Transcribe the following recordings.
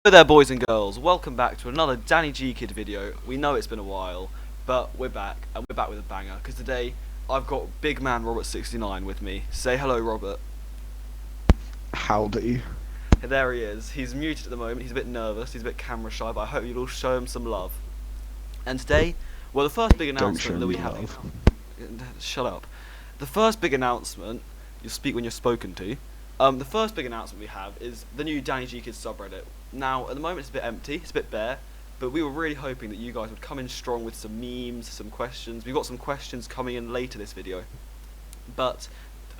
Hello there, boys and girls, welcome back to another Danny G Kid video. We know it's been a while, but we're back, and we're back with a banger, because today I've got big man Robert69 with me. Say hello, Robert. Howdy. There he is. He's muted at the moment, he's a bit nervous, he's a bit camera shy, but I hope you'll all show him some love. And today, well, the first big announcement that we have... Shut up. The first big announcement, you'll speak when you're spoken to. The first big announcement we have is the new Danny G Kids subreddit. Now, at the moment it's a bit empty, it's a bit bare, but we were really hoping that you guys would come in strong with some memes, some questions. We've got some questions coming in later this video. But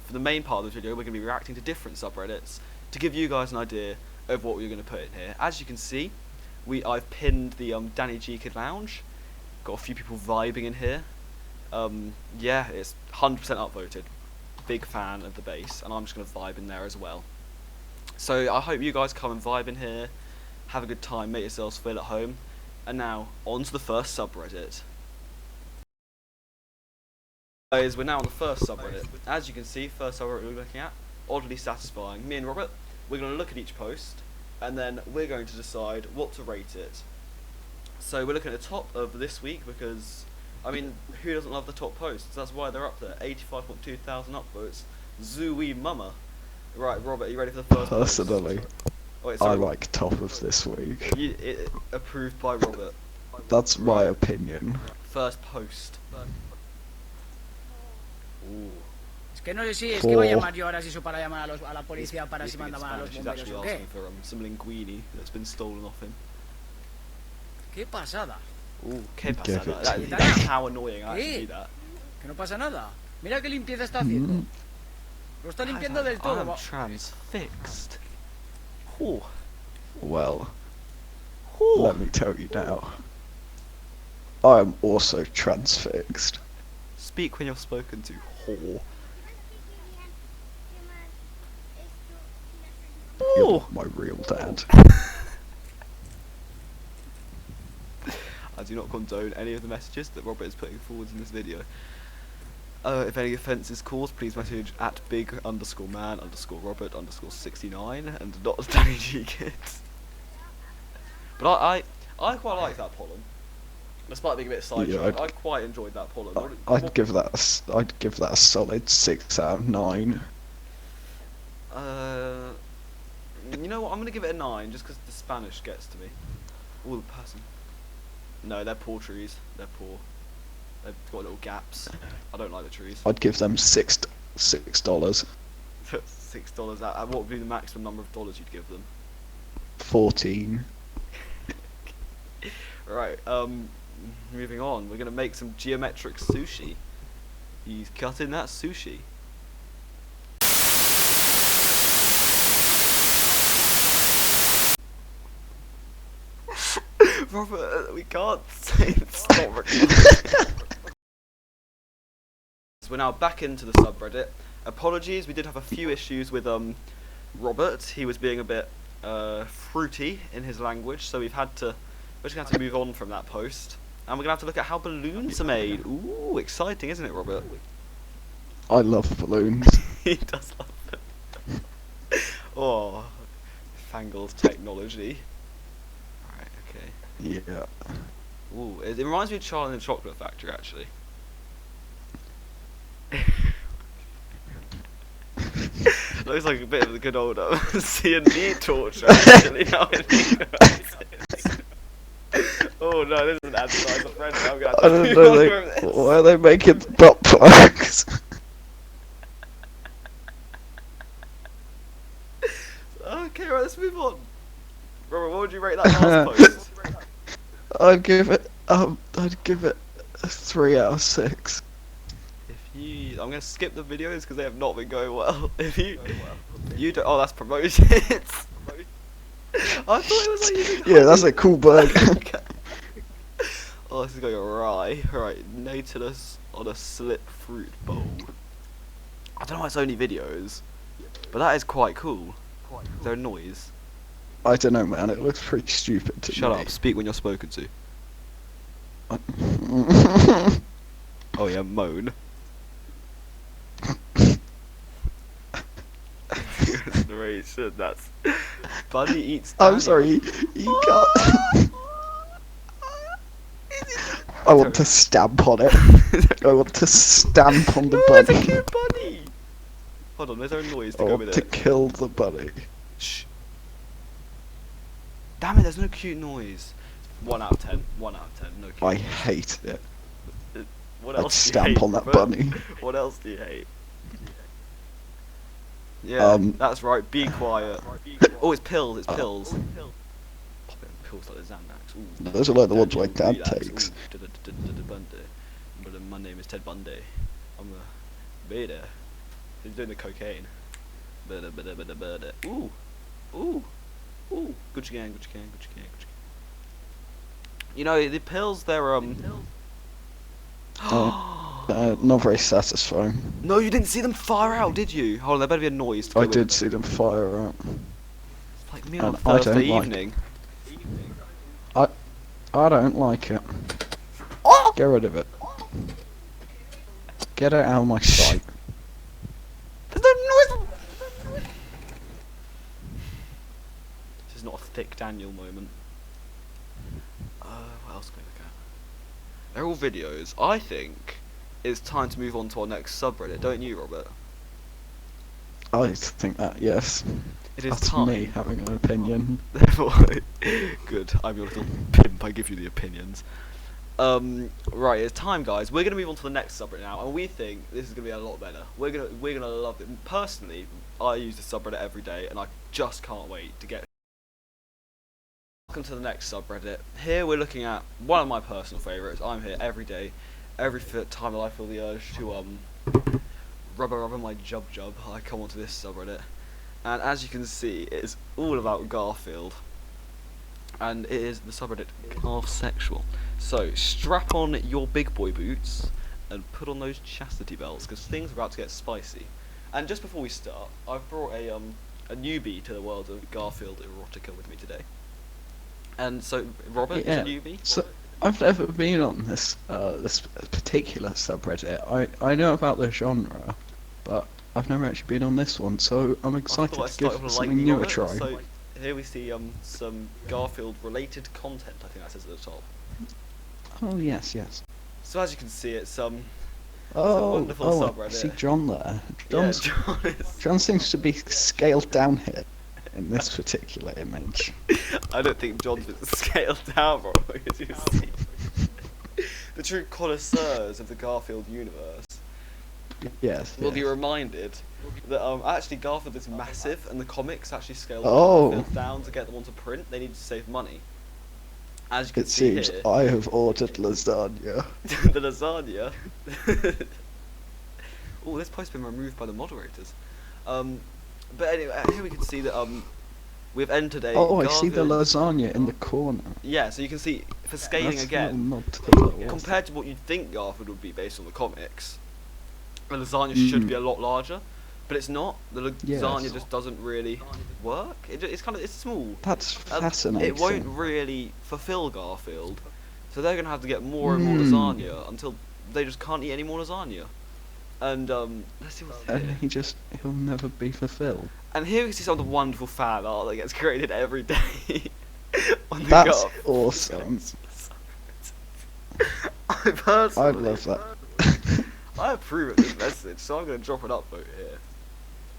for the main part of the video, we're going to be reacting to different subreddits to give you guys an idea of what we're going to put in here. As you can see, I've pinned the Danny G Kid Lounge. Got a few people vibing in here. Yeah, it's 100% upvoted. Big fan of the bass, and I'm just going to vibe in there as well. So I hope you guys come and vibe in here, have a good time, make yourselves feel at home. And now, on to the first subreddit. Guys, we're now on the first subreddit. As you can see, first subreddit we're looking at, oddly satisfying. Me and Robert, we're going to look at each post, and then we're going to decide what to rate it. So we're looking at the top of this week because, I mean, who doesn't love the top posts? That's why they're up there. 85.2 thousand upvotes. Zooey mama. Right, Robert, are you ready for the first Personally, post? Oh, wait, sorry, I like top of this week. Approved by Robert. That's my opinion. First post. Ooh. Es que no sé si es que iba a llamar yo ahora si eso para llamar a la policía para si mandaban a los He's bomberos actually o qué. asking for some linguini that's been stolen off him. Qué pasada. Ooh, qué Give pasada. it That's how annoying I actually do that. Que no pasa nada. Mira qué limpieza está haciendo. Lo está limpiando del todo. I'm transfixed. Ooh. Well, Ooh. let me tell you now. I am also transfixed. Speak when you're spoken to, whore. You're Ooh. not my real dad. I do not condone any of the messages that Robert is putting forward in this video. If any offence is caused, please message at big_man_Robert_69 and not Danny G Kids. But I quite like that pollen. Despite being a bit sidetracked, I quite enjoyed that pollen. I'd give that a solid 6 out of 9. You know what? I'm gonna give it a 9 just because the Spanish gets to me. Oh, the person. No, they're poor trees. They're poor. They've got little gaps. I don't like the trees. I'd give them $6. $6 out. What would be the maximum number of dollars you'd give them? 14. Right. Moving on. We're gonna make some geometric sushi. He's cutting that sushi. Robert, we can't say stop recording. So we're now back into the subreddit. Apologies, we did have a few issues with Robert. He was being a bit fruity in his language, so we're just gonna have to move on from that post. And we're gonna have to look at how balloons are made. Ooh, exciting, isn't it, Robert? I love balloons. He does love them. Oh, fangled technology. Right, okay. Yeah. Ooh, it reminds me of Charlie and the Chocolate Factory, actually. Looks like a bit of the good old C&D torture, actually, now I think about it. Oh no, this is an advertiser friend. I'm gonna have to move on from this. Why are they making butt plugs? Okay, right, let's move on. Robert, what would you rate that last post? I'd give it a 3 out of 6. I'm gonna skip the videos because they have not been going well. If you don't, oh, that's promoted. I thought it was like using Yeah, that's a cool burger. Okay. Oh, this is going awry. Right, Nautilus on a slip fruit bowl. I don't know why it's only videos, but that is quite cool. Is there a noise? I don't know, man. It looks pretty stupid to me. Shut up. Speak when you're spoken to. Oh yeah, moan. narration. That's Bunny eats Daniel. I'm sorry, you can't. I want to stamp on it. I want to stamp on the It's a bunny. cute bunny. Hold on, there's no noise to I go want with to it. kill the bunny. Shh. Damn it, there's no cute noise. 1 out of 10. 1 out of 10. No cute I noise. hate it. What I'd else do you stamp hate, on that Robert? bunny. What else do you hate? Yeah, that's right. Be quiet. Oh, it's pills. It's pills. Pop it in pills like the Xanax. Ooh. Those are like the ones my Daniel, dad relax. takes. Ooh, Bundy. But my name is Ted Bundy. I'm a beta. He's doing the cocaine. Ooh, ooh, ooh. Gucci gang, Gucci gang, Gucci gang, Gucci gang. You know the pills. They're Not very satisfying. No, you didn't see them fire out, did you? Hold on, there better be a noise to go I with. did see them fire out. It's like me on a And I don't Thursday like evening. I don't like it. Get rid of it. Get it out of my sight. There's no noise. This is not a thick Daniel moment. What else can we look at? They're all videos. I think it's time to move on to our next subreddit, don't you, Robert? I think that, yes. It is That's time. me having an opinion. Therefore, good. I'm your little pimp. I give you the opinions. Right, it's time, guys. We're gonna move on to the next subreddit now, and we think this is gonna be a lot better. We're gonna love it. Personally, I use this subreddit every day, and I just can't wait to get. Welcome to the next subreddit. Here we're looking at one of my personal favourites. I'm here every day, every time that I feel the urge to rubber my jub. I come onto this subreddit, and as you can see, it's all about Garfield. And it is the subreddit Garf Sexual. So strap on your big boy boots and put on those chastity belts because things are about to get spicy. And just before we start, I've brought a newbie to the world of Garfield erotica with me today. And so Robert is a newbie. So I've never been on this this particular subreddit. I know about the genre, but I've never actually been on this one. So I'm excited to give something new a try. So here we see some Garfield related content. I think that says at the top. Oh yes, yes. So as you can see, it's a Oh, wonderful subreddit. I see John there. Yeah, John seems to be scaled down here in this particular image. I don't think John's been scaled down, bro. As you see, the true connoisseurs of the Garfield universe Yes. will be reminded that actually Garfield is massive, and the comics actually scaled Garfield down to get them onto print. They need to save money. As you can see seems here, I have ordered lasagna. the lasagna. Oh, this post's been removed by the moderators. But anyway, here we can see that we've entered a. Oh, I Garfield. see the lasagna in the corner. Yeah, so you can see for scaling That's again, not typical. compared to what you'd think Garfield would be based on the comics, the lasagna should be a lot larger, but it's not. The lasagna just doesn't really work. It's small. That's fascinating. It won't really fulfill Garfield, so they're gonna have to get more and more lasagna until they just can't eat any more lasagna. And let's see what's here. And he'll never be fulfilled. And here we see some of the wonderful fan art that gets created every day. On the That's Garf. awesome. I personally, I love that. I approve of this message, so I'm going to drop an upvote here.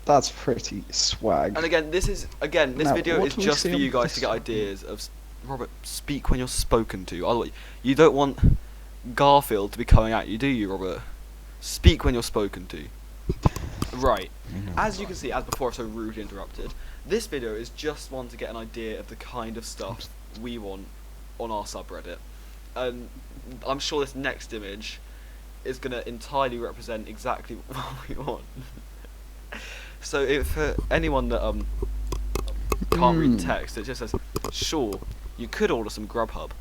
That's pretty swag. And again, this Now, video what is do we just see for on you guys to this get one? ideas of. Robert, speak when you're spoken to. Otherwise, you don't want Garfield to be coming at you, do you, Robert? Speak when you're spoken to. Right. As you can see, as before I've so rudely interrupted, this video is just one to get an idea of the kind of stuff we want on our subreddit. And I'm sure this next image is going to entirely represent exactly what we want. So if for anyone that can't read text, it just says, sure, you could order some Grubhub,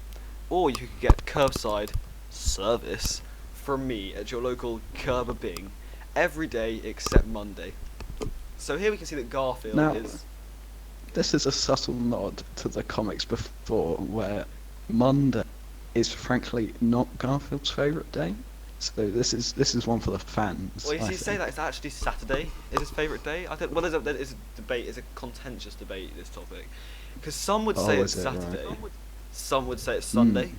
or you could get curbside service from me at your local Kerber Bing every day except Monday. So here we can see that Garfield Now, is. This is a subtle nod to the comics before, where Monday is frankly not Garfield's favourite day. So this is one for the fans. Well, I you say think. that it's actually Saturday is his favourite day. I think. Well, there's a debate. It's a contentious debate. This topic, because some would say Oh, it's is it Saturday, right? some would say it's Hmm. Sunday,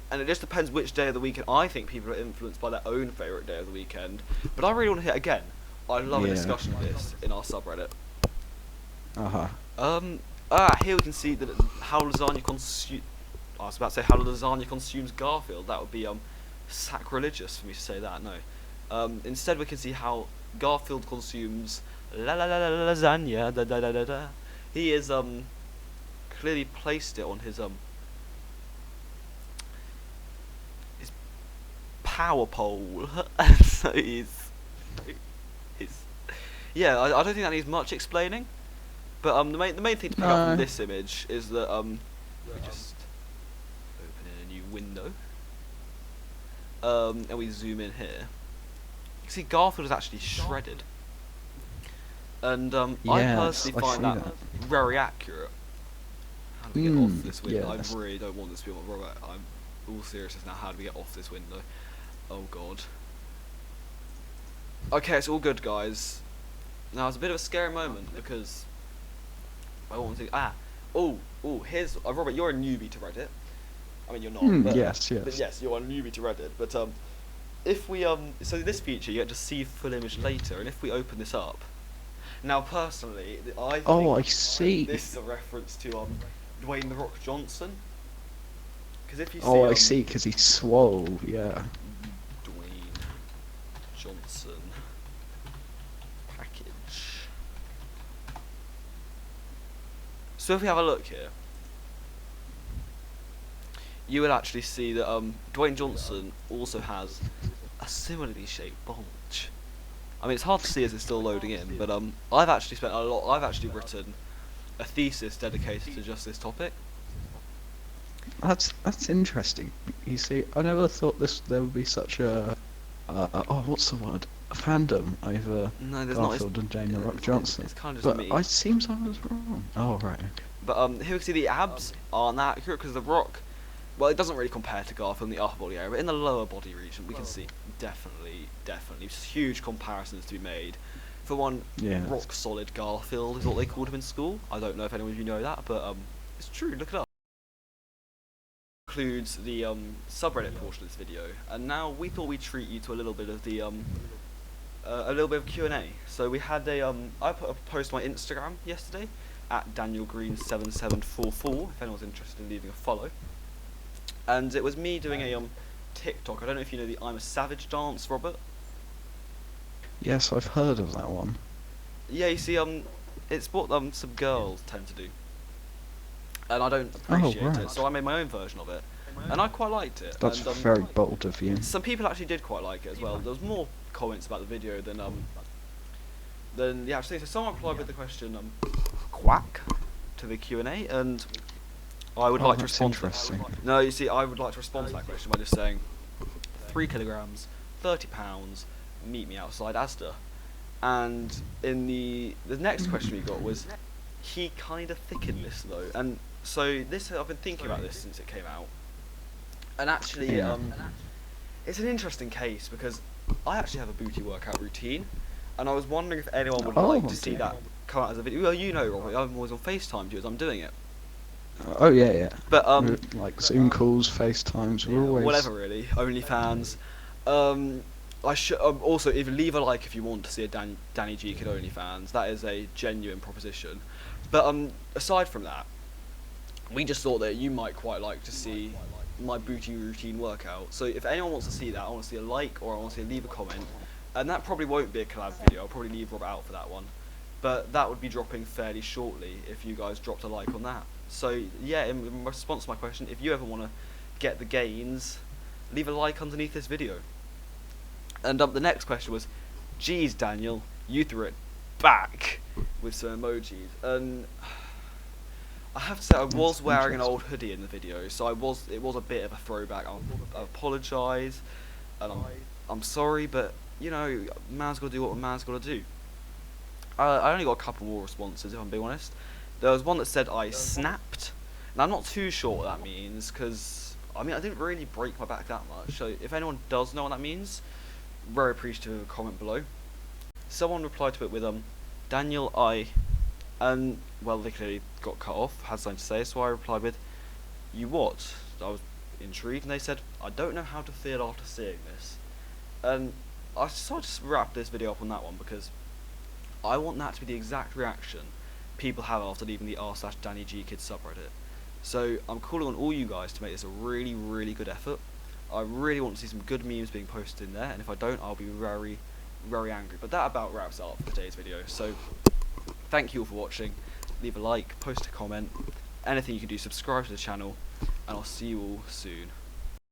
and it just depends which day of the weekend. I think people are influenced by their own favourite day of the weekend. But I really want to hear again. I'd love a Yeah. discussion of this in our subreddit. Uh-huh. Here we can see that how lasagna consumes. I was about to say how lasagna consumes Garfield. That would be sacrilegious for me to say that. No. Instead, we can see how Garfield consumes lasagna. Da da da da da. He is clearly placed it on his power pole, so he's yeah. I don't think that needs much explaining. But the main thing to pick up from this image is that we just open in a new window, and we zoom in here. You can see Garfield is actually shredded, and I Yes, personally I find see that that. very accurate. How do we get off this window? yes. I really don't want this to be on Robert. I'm all seriousness now. How do we get off this window? Oh god. Okay, it's all good, guys. Now it's a bit of a scary moment because I want to. Here's Robert. You're a newbie to Reddit. I mean, you're not. But, Yes, But yes. yes, you're a newbie to Reddit. But if we so this feature you get to see full image later, and if we open this up, now personally, I think Oh, I see. this is a reference to Dwayne the Rock Johnson. Because if you see Oh, I see, because he's swole. Yeah. Dwayne Johnson package. So if we have a look here, you will actually see that Dwayne Johnson also has a similarly shaped bulge. I mean, it's hard to see as it's still loading in, but I've actually spent a lot. I've actually written a thesis dedicated to just this topic. That's interesting. You see, I never thought there would be such a what's the word? A fandom over No, there's not. Garfield and Dwayne the Rock Johnson. It's kind of But just me. it seems I was wrong. Oh right. Okay. But here we can see the abs aren't that accurate because the Rock. Well, it doesn't really compare to Garfield in the upper body area, but in the lower body region, we can see definitely huge comparisons to be made. For one, Yes. rock solid Garfield is what they called him in school. I don't know if anyone of you know that, but it's true. Look it up. Includes the subreddit portion of this video, and now we thought we'd treat you to a little bit of the a little bit of Q&A. So we had I put a post on my Instagram yesterday at DanielGreen7744 if anyone's interested in leaving a follow. And it was me doing a TikTok. I don't know if you know the I'm a Savage dance, Robert. Yes, I've heard of that one. Yeah, you see, it's what some girls tend to do, and I don't appreciate it. right. So I made my own version of it, and I quite liked it. That's and, very bold of you. Some people actually did quite like it as well. There was more comments about the video than the actual thing. So someone replied with the question quack to the Q&A, and I would like to that's respond. interesting. No, you see, I would like to respond to that question by just saying 3 kilograms, £30. Meet me outside Asda. And in the next question we got was, he kind of thickened this though. And so this, I've been thinking about this since it came out. And actually, Yeah. it's an interesting case because I actually have a booty workout routine, and I was wondering if anyone would Oh, like to see okay. that come out as a video. Well, you know, Robert, I'm always on FaceTime to you as I'm doing it. Oh yeah. But like Zoom calls, FaceTimes, we're always whatever really, OnlyFans. I should also either leave a like if you want to see a Danny G Kid OnlyFans. That is a genuine proposition. But aside from that, we just thought that you might quite like to see my booty routine workout. So if anyone wants to see that, I want to see a like or I want to see leave a comment. And that probably won't be a collab video. I'll probably leave Rob out for that one. But that would be dropping fairly shortly if you guys dropped a like on that. So yeah, in response to my question, if you ever want to get the gains, leave a like underneath this video. And the next question was, geez Daniel, you threw it back with some emojis. And I have to say I was wearing an old hoodie in the video, so it was a bit of a throwback. I apologise, and I'm sorry, but you know, man's got to do what a man's got to do. I only got a couple more responses, if I'm being honest. There was one that said I snapped. Now I'm not too sure what that means, because I mean, I didn't really break my back that much, so if anyone does know what that means, very appreciative of a comment below. Someone replied to it with, Daniel, and, well, they clearly got cut off, had something to say, so I replied with, you what? I was intrigued, and they said, I don't know how to feel after seeing this. And I decided to wrap this video up on that one, because I want that to be the exact reaction people have after leaving the r/DannyGKids subreddit. So I'm calling on all you guys to make this a really, really good effort. I really want to see some good memes being posted in there, and if I don't, I'll be very, very angry. But that about wraps it up for today's video. So thank you all for watching. Leave a like, post a comment, anything you can do, subscribe to the channel, and I'll see you all soon.